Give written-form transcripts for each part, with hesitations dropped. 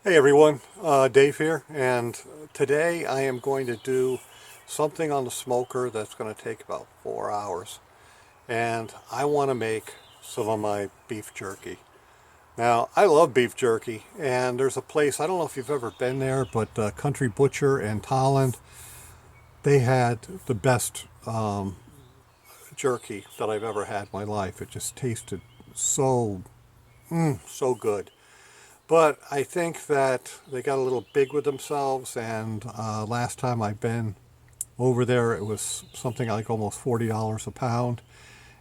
Hey everyone, Dave here, and today I am going to do something on the smoker that's going to take about 4 hours, and I want to make some of my beef jerky. Now, I love beef jerky, and there's a place, I don't know if you've ever been there, but Country Butcher in Tolland, they had the best jerky that I've ever had in my life. It just tasted so, so good. But I think that they got a little big with themselves, and last time I've been over there, it was something like almost $40 a pound,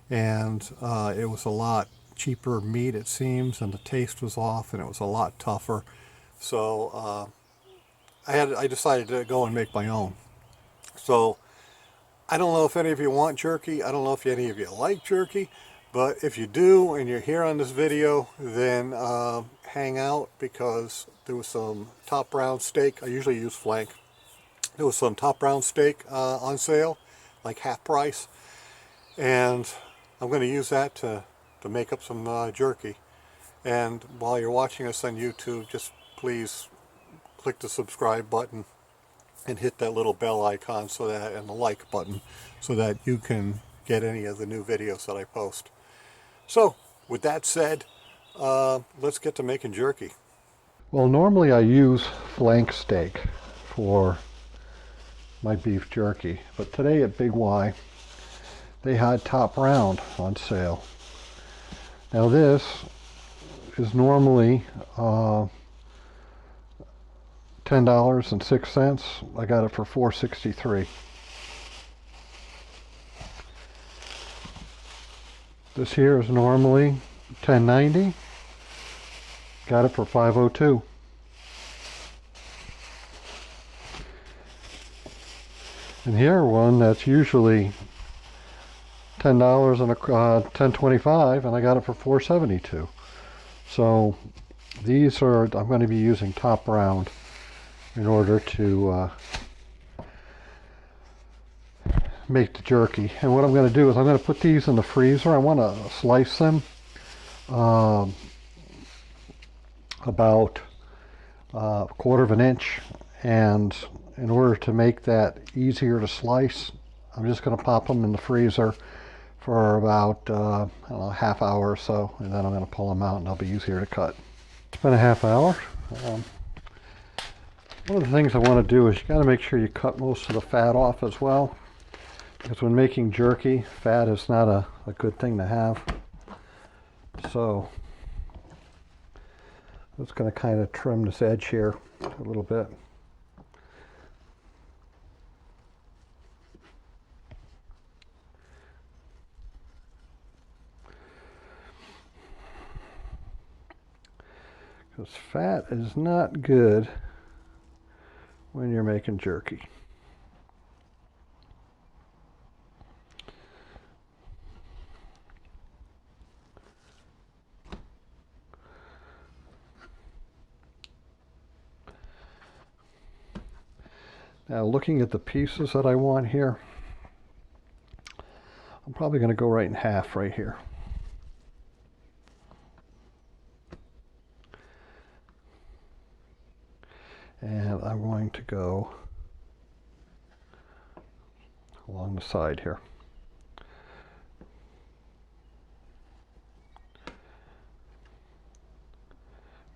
and it was a lot cheaper meat, it seems, and the taste was off, and it was a lot tougher. So I decided to go and make my own. So I don't know if any of you want jerky. I don't know if any of you like jerky. But if you do and you're here on this video, then hang out, because there was some top round steak. I usually use flank. There was some top round steak on sale, like half price. And I'm going to use that to make up some jerky. And while you're watching us on YouTube, just please click the subscribe button and hit that little bell icon and the like button, so that you can get any of the new videos that I post. So, with that said, let's get to making jerky. Well, normally I use flank steak for my beef jerky, but today at Big Y, they had top round on sale. Now this is normally $10.06. I got it for $4.63. This here is normally $10.90. Got it for $5.02. And here one that's usually $10 and $10.25, and I got it for $4.72. So these are, I'm going to be using top round in order to make the jerky. And what I'm going to do is I'm going to put these in the freezer. I want to slice them about a quarter of an inch, and in order to make that easier to slice, I'm just going to pop them in the freezer for about I don't know, half hour or so, and then I'm going to pull them out and they'll be easier to cut. It's been a half hour. One of the things I want to do is you got to make sure you cut most of the fat off as well, because when making jerky, fat is not a good thing to have. So I'm just going to kind of trim this edge here a little bit. Because fat is not good when you're making jerky. Now, looking at the pieces that I want here, I'm probably going to go right in half right here. And I'm going to go along the side here.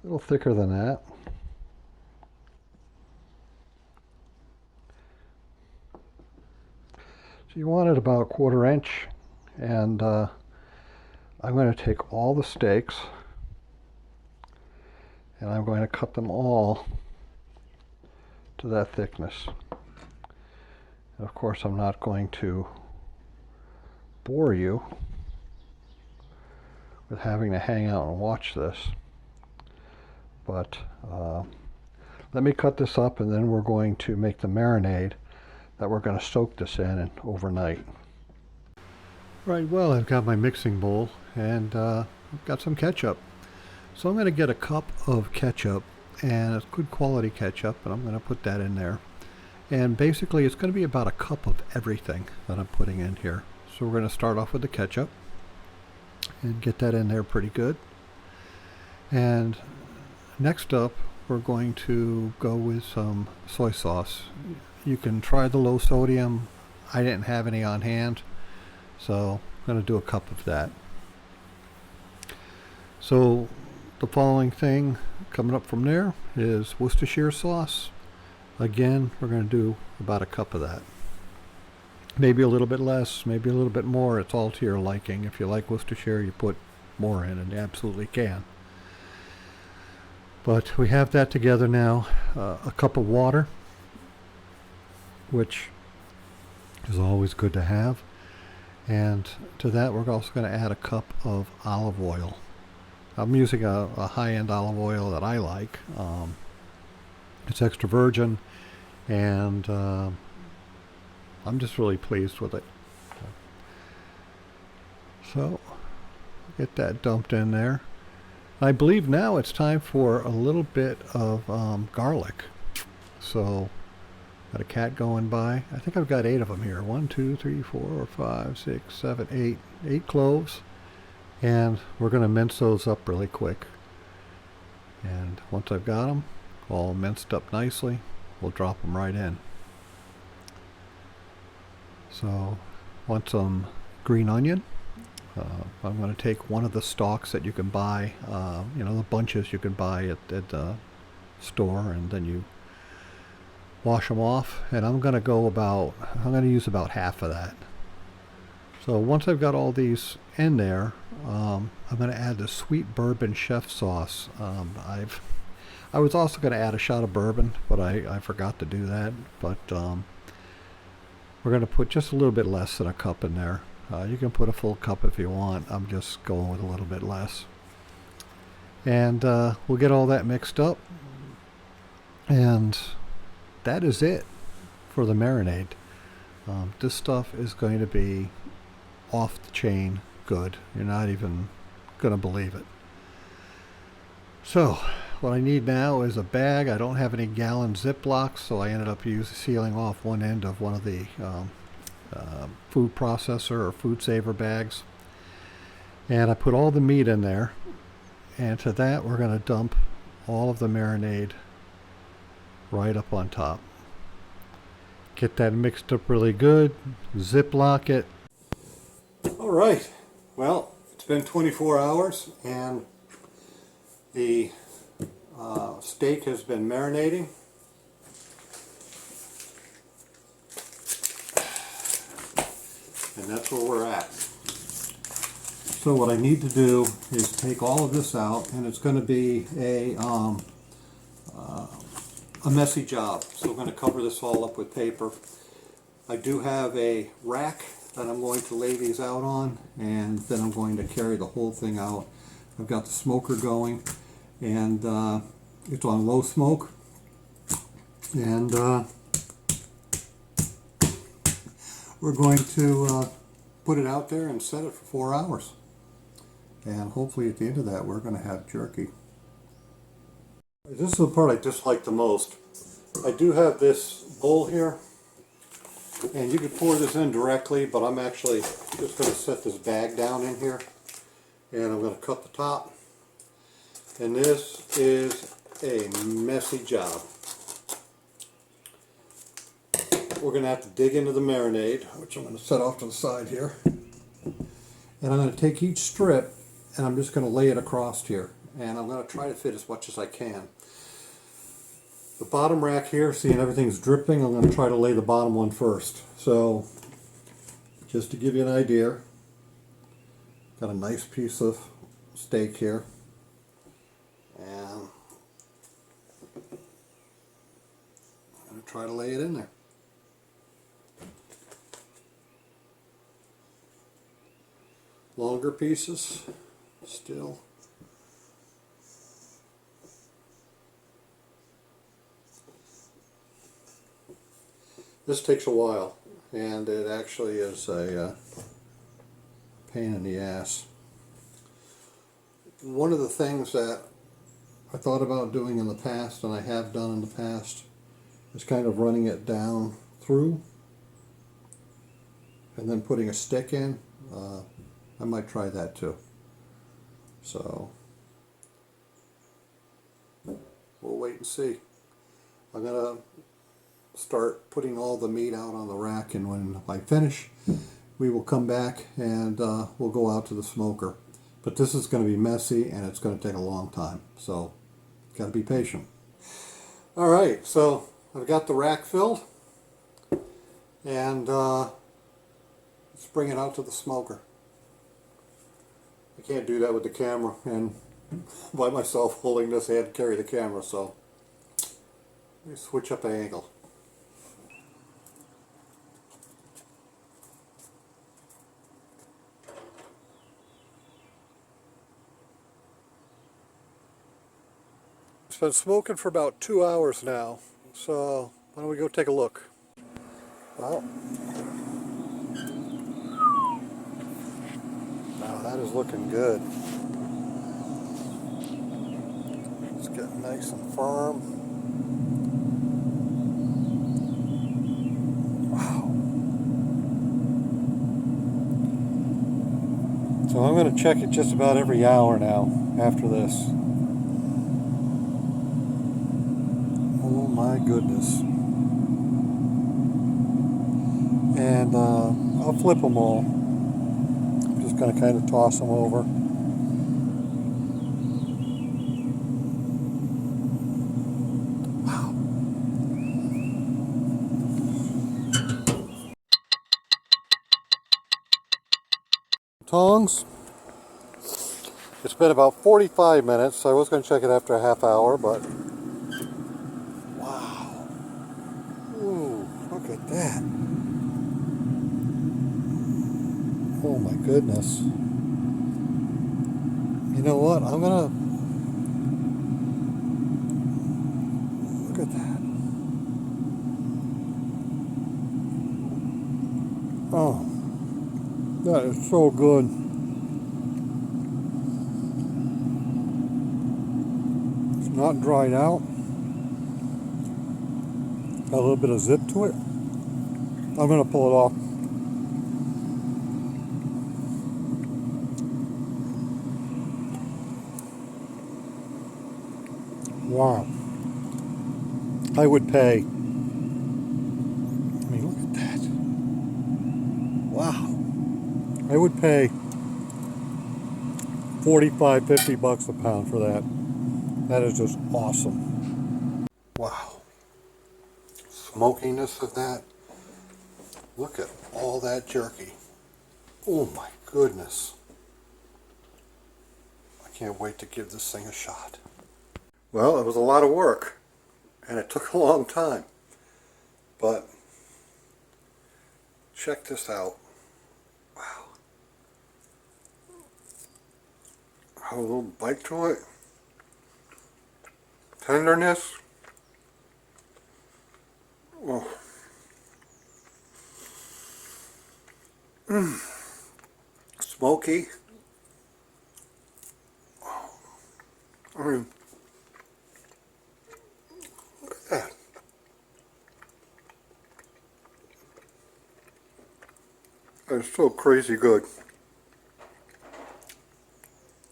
A little thicker than that. So you want it about a quarter inch, and I'm going to take all the steaks and I'm going to cut them all to that thickness. And of course, I'm not going to bore you with having to hang out and watch this, but let me cut this up, and then we're going to make the marinade that we're going to soak this in overnight. Right, well, I've got my mixing bowl, and I've got some ketchup. So I'm going to get a cup of ketchup, and it's good quality ketchup, and I'm going to put that in there. And basically it's going to be about a cup of everything that I'm putting in here. So we're going to start off with the ketchup and get that in there pretty good. And next up, we're going to go with some soy sauce. You can try the low sodium. I didn't have any on hand, so I'm going to do a cup of that. So the following thing coming up from there is Worcestershire sauce. Again, we're going to do about a cup of that. Maybe a little bit less, maybe a little bit more. It's all to your liking. If you like Worcestershire, you put more in, and you absolutely can. But we have that together now. A cup of water, which is always good to have. And to that, we're also going to add a cup of olive oil. I'm using a high-end olive oil that I like. It's extra virgin, and I'm just really pleased with it. So, get that dumped in there. I believe now it's time for a little bit of garlic. So, got a cat going by. I think I've got 8 of them here. 1, 2, 3, 4, 5, 6, 7, 8. 8 cloves. And we're going to mince those up really quick. And once I've got them all minced up nicely, we'll drop them right in. So, want some green onion. I'm going to take one of the stalks that you can buy, the bunches you can buy at the store, and then you wash them off. And I'm going to use about half of that. So once I've got all these in there, I'm going to add the sweet bourbon chef sauce. I was also going to add a shot of bourbon, but I forgot to do that. But we're going to put just a little bit less than a cup in there. You can put a full cup if you want. I'm just going with a little bit less. And we'll get all that mixed up. And that is it for the marinade. This stuff is going to be off the chain good. You're not even going to believe it. So what I need now is a bag. I don't have any gallon Ziplocs, so I ended up sealing off one end of one of the food processor or food saver bags, and I put all the meat in there, and to that we're going to dump all of the marinade right up on top. Get that mixed up really good, Ziploc it. All right, well, it's been 24 hours and the steak has been marinating. And that's where we're at. So what I need to do is take all of this out, and it's going to be a messy job. So we're going to cover this all up with paper. I do have a rack that I'm going to lay these out on, and then I'm going to carry the whole thing out. I've got the smoker going, and it's on low smoke, and we're going to put it out there and set it for 4 hours. And hopefully at the end of that we're going to have jerky. This is the part I dislike the most. I do have this bowl here, and you could pour this in directly, but I'm actually just going to set this bag down in here, and I'm going to cut the top. And this is a messy job. We're going to have to dig into the marinade, which I'm going to set off to the side here. And I'm going to take each strip and I'm just going to lay it across here. And I'm going to try to fit as much as I can. The bottom rack here, seeing everything's dripping, I'm going to try to lay the bottom one first. So, just to give you an idea, got a nice piece of steak here. And I'm going to try to lay it in there. Longer pieces still. This takes a while, and it actually is a pain in the ass. One of the things that I thought about doing in the past, and I have done in the past, is kind of running it down through and then putting a stick in. I might try that too. So we'll wait and see. I'm going to start putting all the meat out on the rack, and when I finish, we will come back and we'll go out to the smoker. But this is going to be messy and it's going to take a long time, so got to be patient. Alright, so I've got the rack filled, and let's bring it out to the smoker. I can't do that with the camera, and by myself holding this, I had to carry the camera, so let me switch up the angle. It's been smoking for about 2 hours now, so why don't we go take a look. Wow. Now that is looking good. It's getting nice and firm. Wow. So I'm going to check it just about every hour now after this. Oh my goodness. And I'll flip them all. I'm just going to kind of toss them over. Wow. Tongs. It's been about 45 minutes, so I was going to check it after a half hour, but wow. Ooh, look at that. Oh my goodness. You know what? I'm gonna look at that. Oh, that is so good. It's not dried out. Got a little bit of zip to it. I'm gonna pull it off. Wow. I would pay. I mean, look at that. Wow. I would pay 45, 50 bucks a pound for that. That is just awesome. Wow. Smokiness of that. Look at all that jerky. Oh my goodness. I can't wait to give this thing a shot. Well, it was a lot of work, and it took a long time, but check this out. Wow. Have a little bite to it. Tenderness. Oh. Smoky. I mean, look at that. It's so crazy good.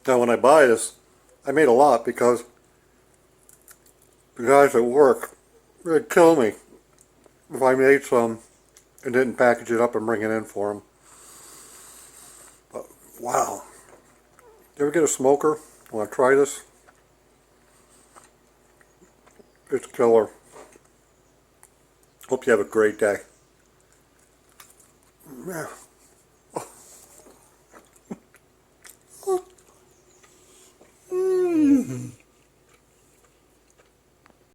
Now when I buy this, I made a lot because the guys at work, they'd kill me if I made some and didn't package it up and bring it in for them. But wow. You ever get a smoker? Want to try this? It's killer. Hope you have a great day. Yeah.